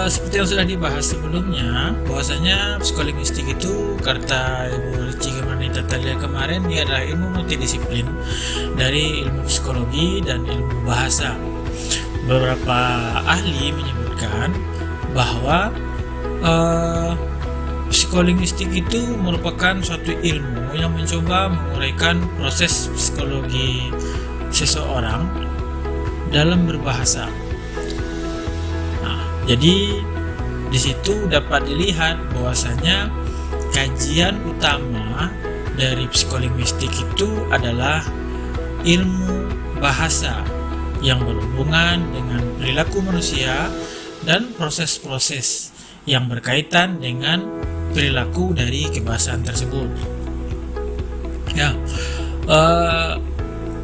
Seperti yang sudah dibahas sebelumnya, bahwasanya psikolinguistik itu kata Ibu Ricci Tatalia kemarin, dia adalah ilmu multidisiplin dari ilmu psikologi dan ilmu bahasa. Beberapa ahli menyebutkan bahwa psikolinguistik itu merupakan suatu ilmu yang mencoba menguraikan proses psikologi seseorang dalam berbahasa. Jadi di situ dapat dilihat bahwasanya kajian utama dari psikolinguistik itu adalah ilmu bahasa yang berhubungan dengan perilaku manusia dan proses-proses yang berkaitan dengan perilaku dari kebahasaan tersebut. Ya,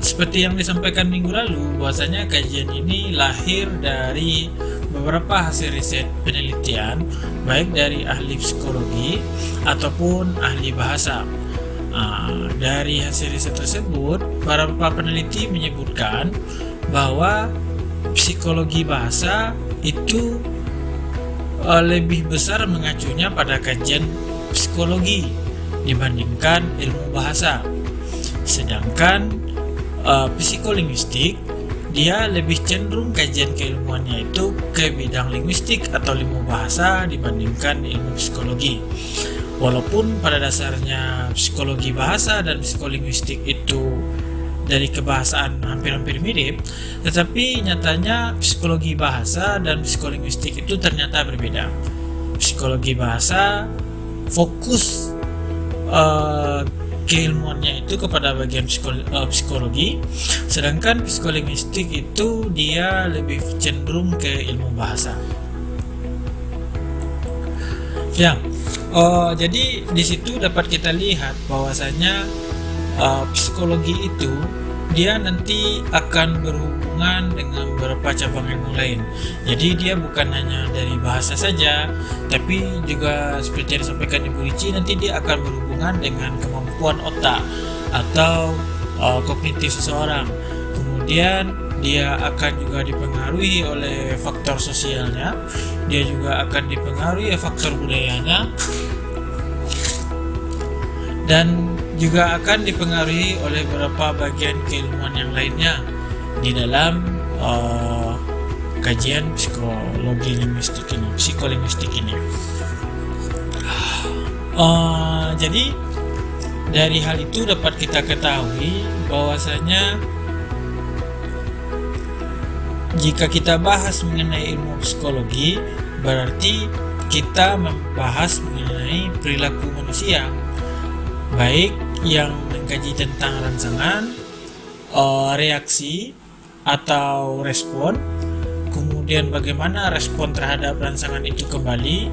seperti yang disampaikan minggu lalu, bahwasanya kajian ini lahir dari beberapa hasil riset penelitian baik dari ahli psikologi ataupun ahli bahasa. Dari hasil riset tersebut, beberapa peneliti menyebutkan bahwa psikologi bahasa itu lebih besar mengacunya pada kajian psikologi dibandingkan ilmu bahasa. Sedangkan psikolinguistik dia lebih cenderung kajian keilmuannya itu ke bidang linguistik atau ilmu bahasa dibandingkan ilmu psikologi. Walaupun pada dasarnya psikologi bahasa dan psikolinguistik itu dari kebahasaan hampir-hampir mirip, tetapi nyatanya psikologi bahasa dan psikolinguistik itu ternyata berbeda. Psikologi bahasa fokus keilmuannya itu kepada bagian psikologi, sedangkan psikolinguistik itu dia lebih cenderung ke ilmu bahasa. Ya, jadi di situ dapat kita lihat bahwasanya psikologi itu dia nanti akan berhubungan dengan beberapa cabang ilmu lain. Jadi dia bukan hanya dari bahasa saja, tapi juga seperti yang disampaikan Ibu Ricci, nanti dia akan berhubungan dengan kemampuan otak atau kognitif seseorang. Kemudian dia akan juga dipengaruhi oleh faktor sosialnya, dia juga akan dipengaruhi oleh faktor budayanya, dan juga akan dipengaruhi oleh beberapa bagian keilmuan yang lainnya di dalam kajian psikologi linguistik ini, psikolinguistik ini. Jadi dari hal itu dapat kita ketahui bahwasanya jika kita bahas mengenai ilmu psikologi, berarti kita membahas mengenai perilaku manusia, baik yang mengkaji tentang rangsangan, reaksi atau respon, kemudian bagaimana respon terhadap rangsangan itu kembali,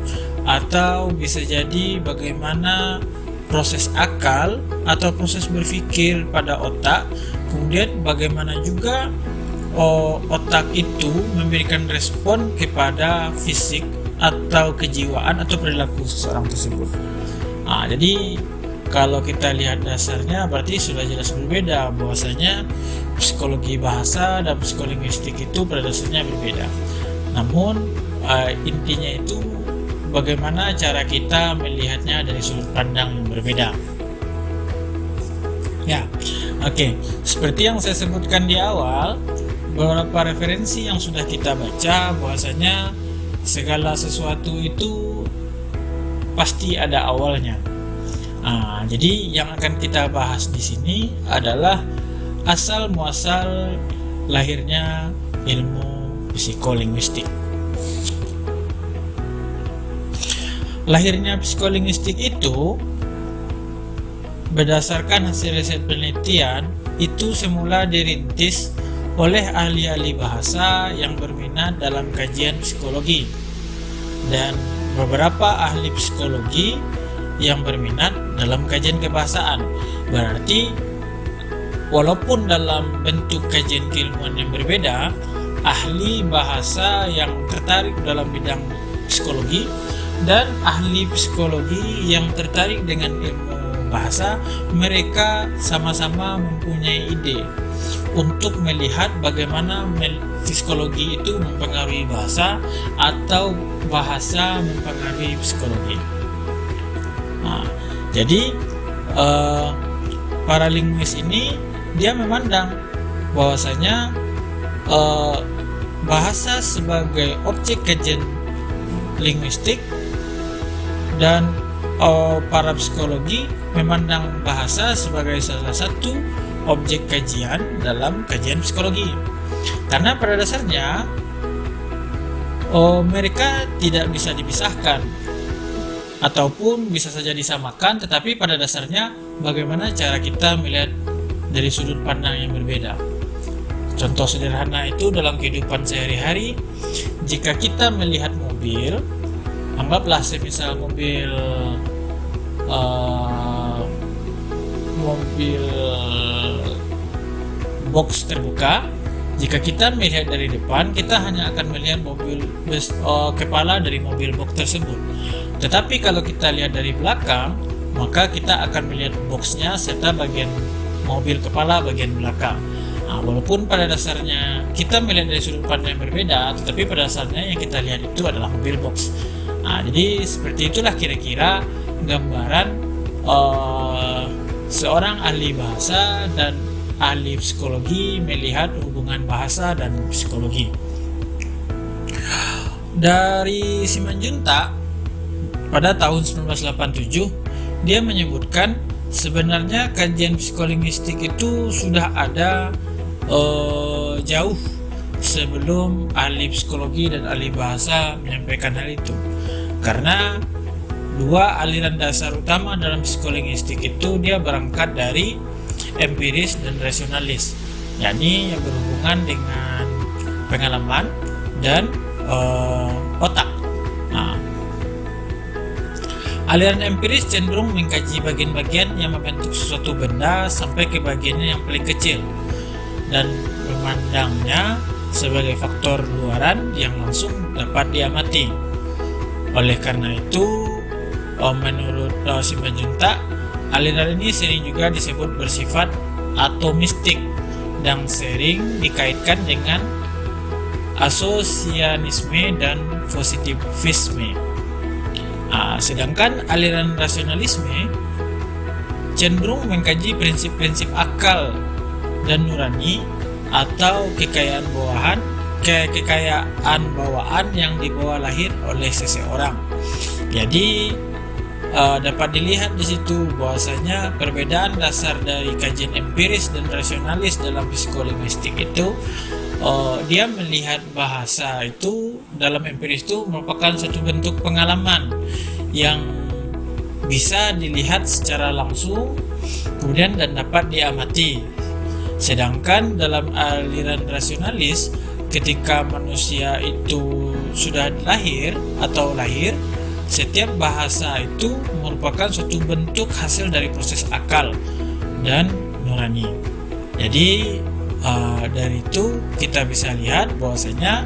atau bisa jadi bagaimana proses akal atau proses berpikir pada otak, kemudian bagaimana juga otak itu memberikan respon kepada fisik atau kejiwaan atau perilaku seseorang tersebut. Jadi kalau kita lihat dasarnya berarti sudah jelas berbeda, bahwasanya psikologi bahasa dan psikolinguistik itu pada dasarnya berbeda. Namun intinya itu bagaimana cara kita melihatnya dari sudut pandang yang berbeda. Seperti yang saya sebutkan di awal, beberapa referensi yang sudah kita baca bahwasanya segala sesuatu itu pasti ada awalnya. Jadi yang akan kita bahas di sini adalah asal muasal lahirnya ilmu psikolinguistik. Lahirnya psikolinguistik itu berdasarkan hasil riset penelitian itu semula dirintis oleh ahli-ahli bahasa yang berminat dalam kajian psikologi dan beberapa ahli psikologi yang berminat dalam kajian kebahasaan. Berarti walaupun dalam bentuk kajian keilmuan yang berbeda, ahli bahasa yang tertarik dalam bidang psikologi dan ahli psikologi yang tertarik dengan ilmu bahasa, mereka sama-sama mempunyai ide untuk melihat bagaimana psikologi itu mempengaruhi bahasa atau bahasa mempengaruhi psikologi. Jadi para linguis ini dia memandang bahwasanya bahasa sebagai objek kajian linguistik dan para psikologi memandang bahasa sebagai salah satu objek kajian dalam kajian psikologi. Karena pada dasarnya mereka tidak bisa dipisahkan ataupun bisa saja disamakan, tetapi pada dasarnya bagaimana cara kita melihat dari sudut pandang yang berbeda. Contoh sederhana itu dalam kehidupan sehari-hari, jika kita melihat mobil, anggaplah semisal mobil box terbuka. Jika kita melihat dari depan, kita hanya akan melihat kepala dari mobil box tersebut. Tetapi kalau kita lihat dari belakang, maka kita akan melihat boxnya serta bagian mobil kepala bagian belakang. Walaupun pada dasarnya kita melihat dari sudut pandang yang berbeda, tetapi pada dasarnya yang kita lihat itu adalah mobil box. Jadi seperti itulah kira-kira gambaran seorang ahli bahasa dan ahli psikologi melihat hubungan bahasa dan psikologi. Dari Simanjuntak pada tahun 1987, dia menyebutkan sebenarnya kajian psikolinguistik itu sudah ada jauh sebelum ahli psikologi dan ahli bahasa menyampaikan hal itu. Karena dua aliran dasar utama dalam psikolinguistik itu dia berangkat dari empiris dan rasionalis, yakni yang berhubungan dengan pengalaman dan otak. Aliran empiris cenderung mengkaji bagian-bagian yang membentuk sesuatu benda sampai ke bagiannya yang paling kecil dan memandangnya sebagai faktor luaran yang langsung dapat diamati. Oleh karena itu, menurut Simanjuntak, aliran ini sering juga disebut bersifat atomistik dan sering dikaitkan dengan asosianisme dan positivisme. Sedangkan aliran rasionalisme cenderung mengkaji prinsip-prinsip akal dan nurani atau kekayaan bawaan yang dibawa lahir oleh seseorang. Jadi dapat dilihat di situ bahwasanya perbedaan dasar dari kajian empiris dan rasionalis dalam psikolinguistik itu dia melihat bahasa itu dalam empiris itu merupakan satu bentuk pengalaman yang bisa dilihat secara langsung kemudian dan dapat diamati. Sedangkan dalam aliran rasionalis, ketika manusia itu sudah lahir, setiap bahasa itu merupakan suatu bentuk hasil dari proses akal dan nurani. Jadi dari itu kita bisa lihat bahwasanya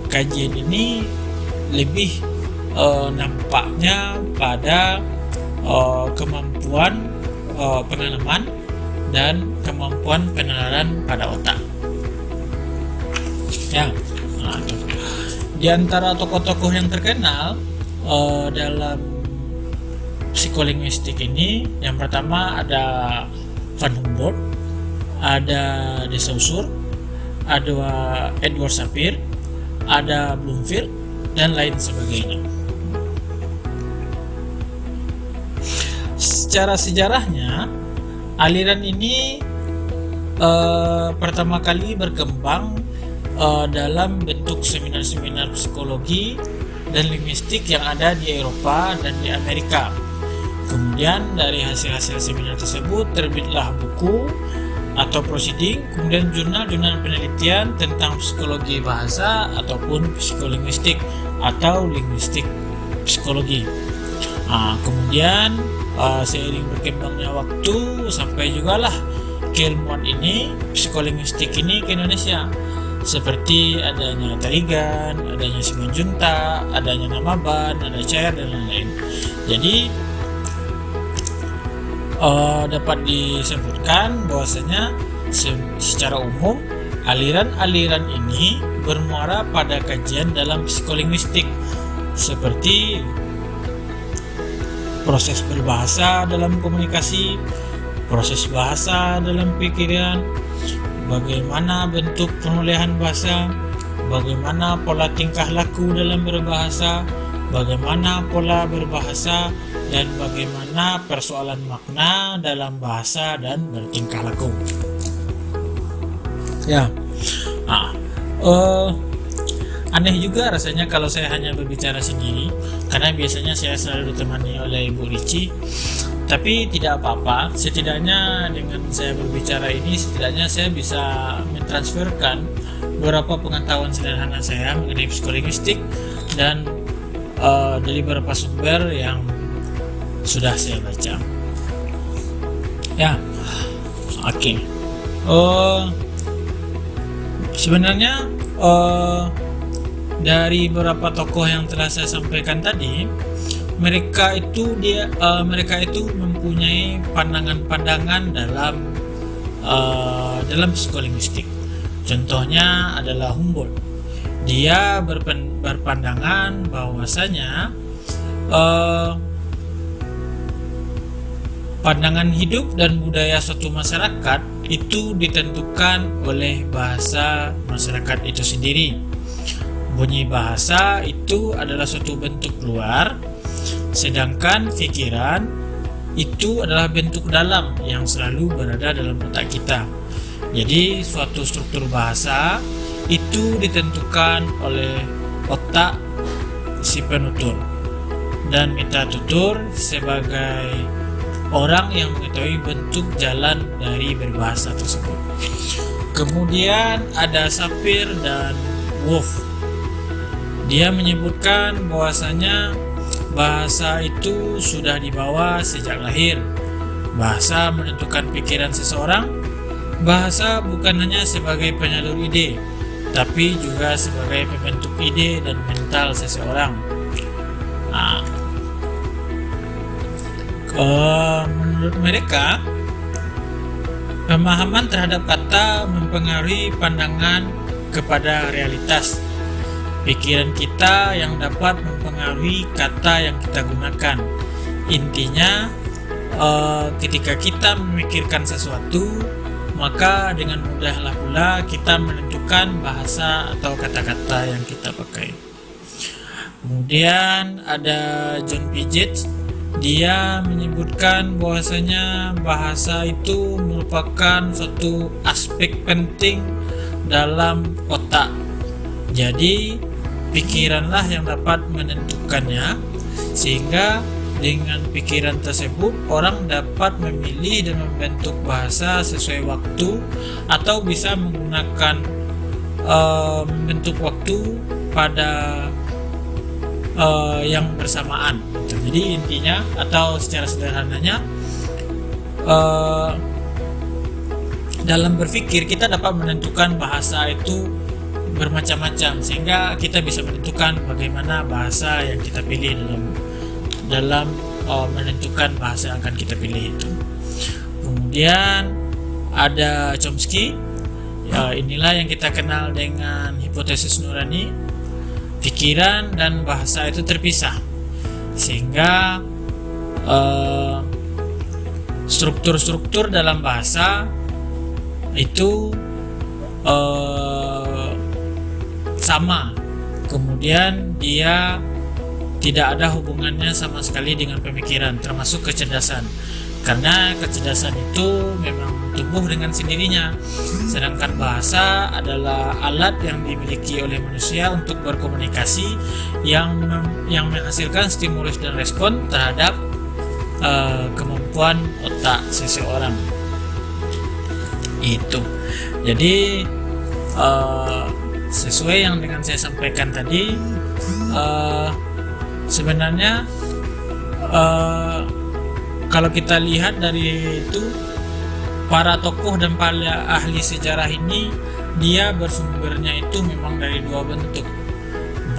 kajian ini lebih nampaknya pada kemampuan penanaman dan kemampuan penalaran pada otak. Ya, di antara tokoh-tokoh yang terkenal dalam psikolinguistik ini, yang pertama ada Van Humboldt, ada De Saussure, ada Edward Sapir, ada Bloomfield, dan lain sebagainya. Secara sejarahnya, aliran ini pertama kali berkembang dalam bentuk seminar-seminar psikologi dan linguistik yang ada di Eropa dan di Amerika. Kemudian dari hasil-hasil seminar tersebut terbitlah buku atau proceeding, kemudian jurnal-jurnal penelitian tentang psikologi bahasa ataupun psikolinguistik atau linguistik psikologi. Kemudian seiring berkembangnya waktu sampai jugalah keilmuan ini, psikolinguistik ini ke Indonesia, seperti adanya Tarigan, adanya Simanjuntak, adanya Namaban, ada Cair, dan lain-lain. Jadi dapat disebutkan bahwasanya secara umum aliran-aliran ini bermuara pada kajian dalam psikolinguistik, seperti proses berbahasa dalam komunikasi, proses bahasa dalam pikiran, bagaimana bentuk penulisan bahasa, bagaimana pola tingkah laku dalam berbahasa, bagaimana pola berbahasa, dan bagaimana persoalan makna dalam bahasa dan bertingkah laku. Ya, aneh juga rasanya kalau saya hanya berbicara sendiri, karena biasanya saya selalu ditemani oleh Ibu Ricci. Tapi tidak apa-apa, setidaknya dengan saya berbicara ini, setidaknya saya bisa mentransferkan beberapa pengetahuan sederhana saya mengenai psikolinguistik dan dari beberapa sumber yang sudah saya baca. Ya, oke. Sebenarnya dari beberapa tokoh yang telah saya sampaikan tadi, mereka itu mempunyai pandangan-pandangan dalam psikolinguistik. Contohnya adalah Humboldt. Dia berpandangan bahwasanya pandangan hidup dan budaya suatu masyarakat itu ditentukan oleh bahasa masyarakat itu sendiri. Bunyi bahasa itu adalah suatu bentuk luar, sedangkan pikiran itu adalah bentuk dalam yang selalu berada dalam otak kita. Jadi suatu struktur bahasa itu ditentukan oleh otak si penutur, dan mita tutur sebagai orang yang mengetahui bentuk jalan dari berbahasa tersebut. Kemudian ada Sapir dan Wolff. Dia menyebutkan bahwasanya bahasa itu sudah dibawa sejak lahir. Bahasa menentukan pikiran seseorang. Bahasa bukan hanya sebagai penyalur ide, tapi juga sebagai pembentuk ide dan mental seseorang. Menurut mereka, pemahaman terhadap kata mempengaruhi pandangan kepada realitas. Pikiran kita yang dapat mempengaruhi kata yang kita gunakan. Intinya, ketika kita memikirkan sesuatu, maka dengan mudahlah pula kita menentukan bahasa atau kata-kata yang kita pakai. Kemudian ada John Piaget. Dia menyebutkan bahwasanya bahasa itu merupakan suatu aspek penting dalam otak. Jadi pikiranlah yang dapat menentukannya, sehingga dengan pikiran tersebut orang dapat memilih dan membentuk bahasa sesuai waktu, atau bisa menggunakan membentuk waktu pada yang bersamaan. Jadi intinya atau secara sederhananya, dalam berpikir kita dapat menentukan bahasa itu bermacam-macam, sehingga kita bisa menentukan bagaimana bahasa yang kita pilih dalam menentukan bahasa yang akan kita pilih itu. Kemudian ada Chomsky. Inilah yang kita kenal dengan hipotesis nurani. Pikiran dan bahasa itu terpisah, sehingga struktur-struktur dalam bahasa itu sama, kemudian dia tidak ada hubungannya sama sekali dengan pemikiran, termasuk kecerdasan, karena kecerdasan itu memang tumbuh dengan sendirinya, sedangkan bahasa adalah alat yang dimiliki oleh manusia untuk berkomunikasi yang menghasilkan stimulus dan respon terhadap kemampuan otak seseorang. Itu jadi sesuai yang dengan saya sampaikan tadi, sebenarnya kalau kita lihat dari itu, para tokoh dan para ahli sejarah ini dia bersumbernya itu memang dari dua bentuk.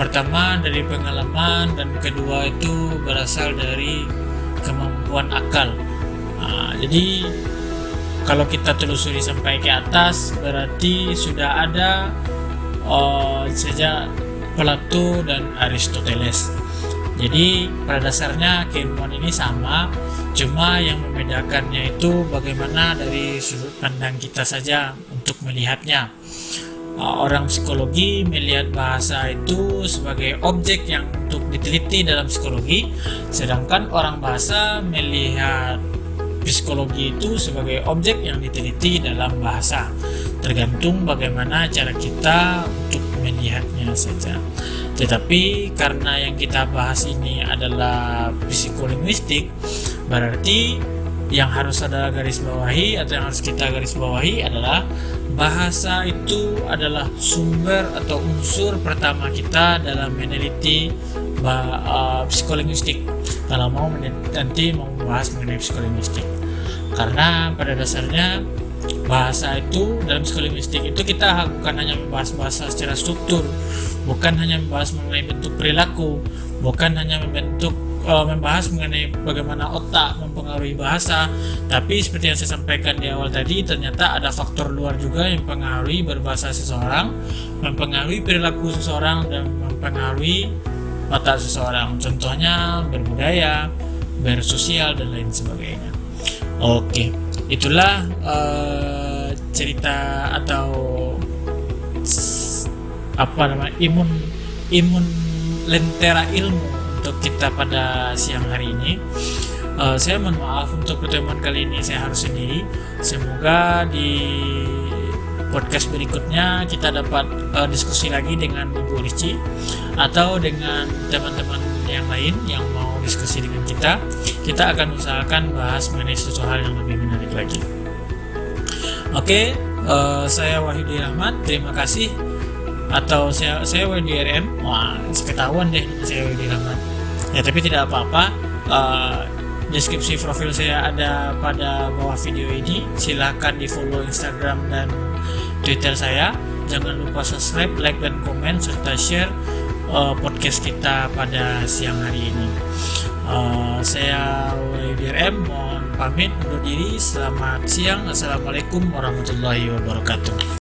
Pertama dari pengalaman, dan kedua itu berasal dari kemampuan akal. Jadi kalau kita telusuri sampai ke atas, berarti sudah ada sejak Plato dan Aristoteles. Jadi pada dasarnya keilmuan ini sama, cuma yang membedakannya itu bagaimana dari sudut pandang kita saja untuk melihatnya. Orang psikologi melihat bahasa itu sebagai objek yang untuk diteliti dalam psikologi, sedangkan orang bahasa melihat psikologi itu sebagai objek yang diteliti dalam bahasa. Tergantung bagaimana cara kita untuk melihatnya saja. Tetapi karena yang kita bahas ini adalah psikolinguistik, berarti yang harus ada garis bawahi atau yang harus kita garis bawahi adalah bahasa itu adalah sumber atau unsur pertama kita dalam meneliti psikolinguistik, kalau nanti mau membahas mengenai psikolinguistik. Karena pada dasarnya bahasa itu dalam psikolinguistik itu kita bukan hanya membahas bahasa secara struktur, bukan hanya membahas mengenai bentuk perilaku, bukan hanya membahas mengenai bagaimana otak mempengaruhi bahasa, tapi seperti yang saya sampaikan di awal tadi, ternyata ada faktor luar juga yang mempengaruhi berbahasa seseorang, mempengaruhi perilaku seseorang, dan mempengaruhi otak seseorang. Contohnya berbudaya, bersosial, dan lain sebagainya. Oke, itulah cerita atau imun lentera ilmu untuk kita pada siang hari ini. Saya mohon maaf untuk pertemuan kali ini saya harus sendiri. Semoga di podcast berikutnya kita dapat diskusi lagi dengan Ibu Rici atau dengan teman-teman yang lain yang mau diskusi dengan kita. Kita akan usahakan bahas mengenai sesuatu hal yang lebih menarik lagi. Oke, saya Wahyudi Rahmat, terima kasih. Atau saya Wahyudi RM. Wah, ketahuan deh saya Wahyudi Rahmat. Ya, tapi tidak apa-apa. Deskripsi profil saya ada pada bawah video ini. Silahkan di follow Instagram dan Twitter saya. Jangan lupa subscribe, like, dan komen serta share podcast kita pada siang hari ini. Saya Wahyudi RM, mohon pamit undur diri. Selamat siang. Assalamualaikum warahmatullahi wabarakatuh.